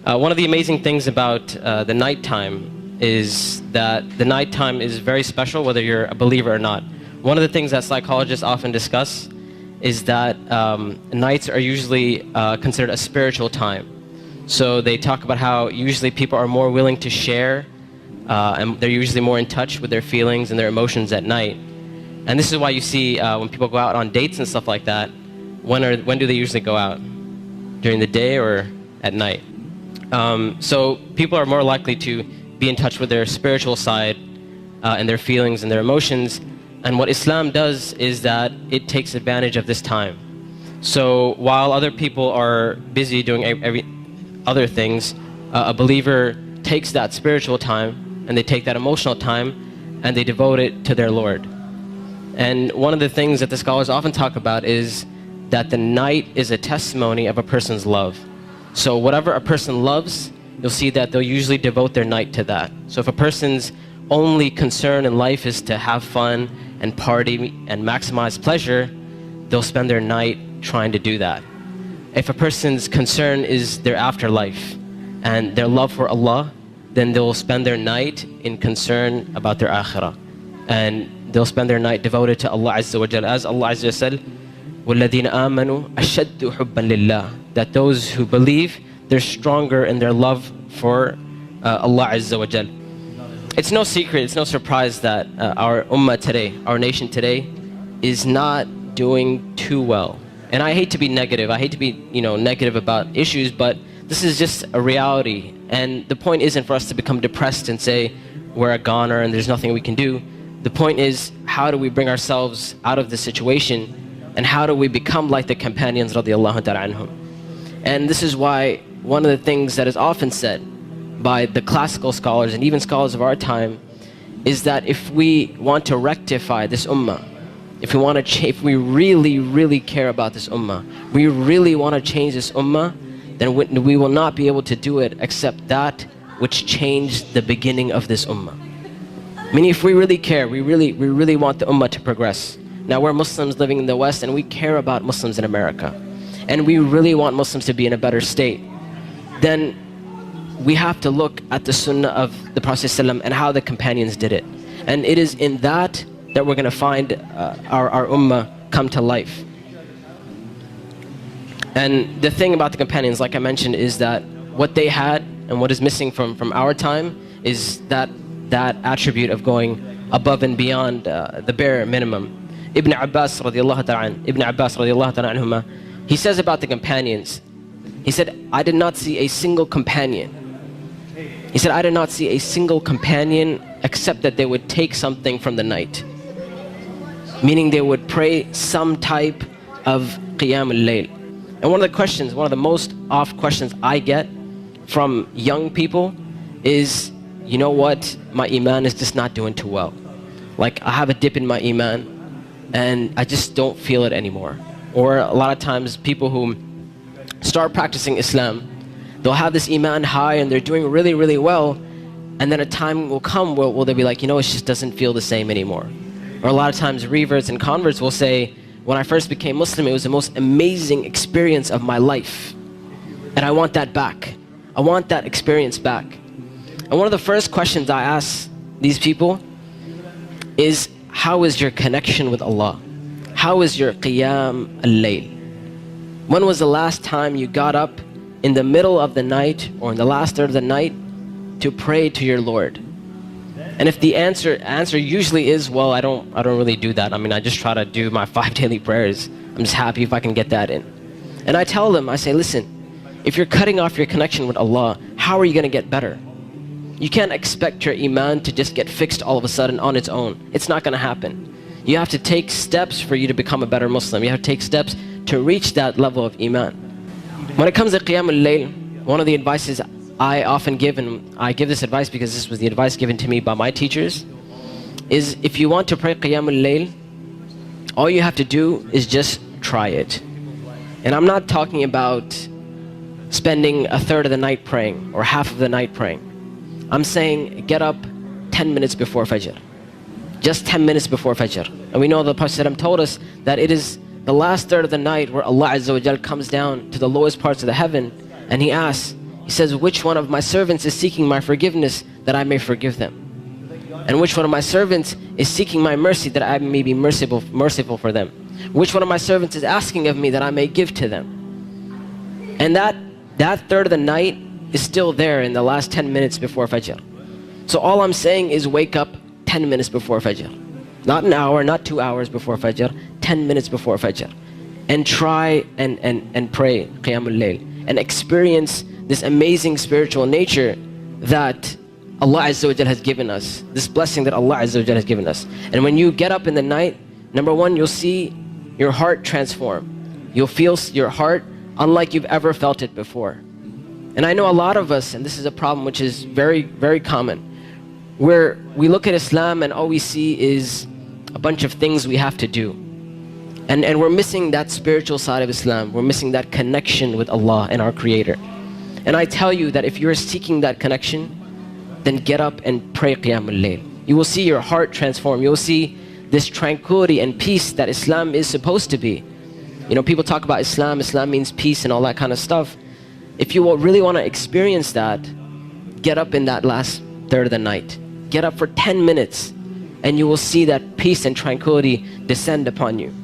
One of the amazing things about the nighttime is that the nighttime is very special whether you're a believer or not. One of the things that psychologists often discuss is that nights are usually considered a spiritual time. So they talk about how usually people are more willing to share and they're usually more in touch with their feelings and their emotions at night. And this is why you see when people go out on dates and stuff like that, when do they usually go out? During the day or at night? So people are more likely to be in touch with their spiritual side and their feelings and their emotions. And what Islam does is that it takes advantage of this time. So while other people are busy doing other things, a believer takes that spiritual time and they take that emotional time and they devote it to their Lord. And one of the things that the scholars often talk about is that the night is a testimony of a person's love. So whatever a person loves, you'll see that they'll usually devote their night to that. So if a person's only concern in life is to have fun and party and maximize pleasure, they'll spend their night trying to do that. If a person's concern is their afterlife and their love for Allah, then they'll spend their night in concern about their akhirah. And they'll spend their night devoted to Allah Azza wa Jal. As Allah Azza wa Jal said, وَالَّذِينَ آمَنُوا أَشَدُّ حُبًّا لِلَّهِ, that those who believe, they're stronger in their love for Allah Azza wa Jal. It's no secret, it's no surprise that our ummah today, our nation today, is not doing too well. And I hate to be negative, I hate to be negative about issues, but this is just a reality. And the point isn't for us to become depressed and say we're a goner and there's nothing we can do. The point is, how do we bring ourselves out of this situation, and how do we become like the companions radiallahu ta'ala anhum? And this is why one of the things that is often said by the classical scholars and even scholars of our time is that if we want to rectify this ummah, if we really, really care about this ummah, we really want to change this ummah, then we will not be able to do it except that which changed the beginning of this ummah. Meaning, if we really care, we really want the ummah to progress. Now we're Muslims living in the West and we care about Muslims in America, and we really want Muslims to be in a better state, then we have to look at the sunnah of the Prophet ﷺ and how the companions did it. And it is in that we're going to find our ummah come to life. And the thing about the companions, like I mentioned, is that what they had and what is missing from our time is that attribute of going above and beyond the bare minimum. Ibn Abbas radiallahu ta'ala anhuma, he says about the companions, he said, I did not see a single companion. He said, I did not see a single companion except that they would take something from the night. Meaning they would pray some type of qiyam al-layl. And one of the most oft questions I get from young people is, you know what, my iman is just not doing too well. Like, I have a dip in my iman and I just don't feel it anymore. Or a lot of times people who start practicing Islam, they'll have this iman high and they're doing really, really well, and then a time will come where they'll be like, it just doesn't feel the same anymore. Or a lot of times reverts and converts will say, when I first became Muslim, it was the most amazing experience of my life, and I want that back. I want that experience back. And one of the first questions I ask these people is, how is your connection with Allah? How is your qiyam al-layl? When was the last time you got up in the middle of the night or in the last third of the night to pray to your Lord? And if the answer usually is, well, I don't really do that. I mean, I just try to do my 5 daily prayers. I'm just happy if I can get that in. And I tell them, I say, listen, if you're cutting off your connection with Allah, how are you going to get better? You can't expect your iman to just get fixed all of a sudden on its own. It's not going to happen. You have to take steps for you to become a better Muslim. You have to take steps to reach that level of iman. When it comes to qiyam al-layl, one of the advices I often give, and I give this advice because this was the advice given to me by my teachers, is if you want to pray qiyam al-layl, all you have to do is just try it. And I'm not talking about spending a third of the night praying or half of the night praying. I'm saying get up 10 minutes before Fajr. Just 10 minutes before Fajr. And we know the Prophet ﷺ told us that it is the last third of the night where Allah Azza wa Jal comes down to the lowest parts of the heaven and He asks, He says, which one of my servants is seeking my forgiveness that I may forgive them? And which one of my servants is seeking my mercy that I may be merciful for them? Which one of my servants is asking of me that I may give to them? And that third of the night is still there in the last 10 minutes before Fajr. So all I'm saying is wake up 10 minutes before Fajr. Not an hour, not 2 hours before Fajr, 10 minutes before Fajr. And try and pray Qiyamul Layl and experience this amazing spiritual nature that Allah Azza wa Jal has given us, this blessing that Allah Azza wa Jal has given us. And when you get up in the night, number one, you'll see your heart transform. You'll feel your heart unlike you've ever felt it before. And I know a lot of us, and this is a problem which is very, very common, where we look at Islam and all we see is a bunch of things we have to do. And we're missing that spiritual side of Islam. We're missing that connection with Allah and our Creator. And I tell you that if you're seeking that connection, then get up and pray Qiyamul Layl. You will see your heart transform. You will see this tranquility and peace that Islam is supposed to be. You know, people talk about Islam. Islam means peace and all that kind of stuff. If you really want to experience that, get up in that last third of the night. Get up for 10 minutes and you will see that peace and tranquility descend upon you.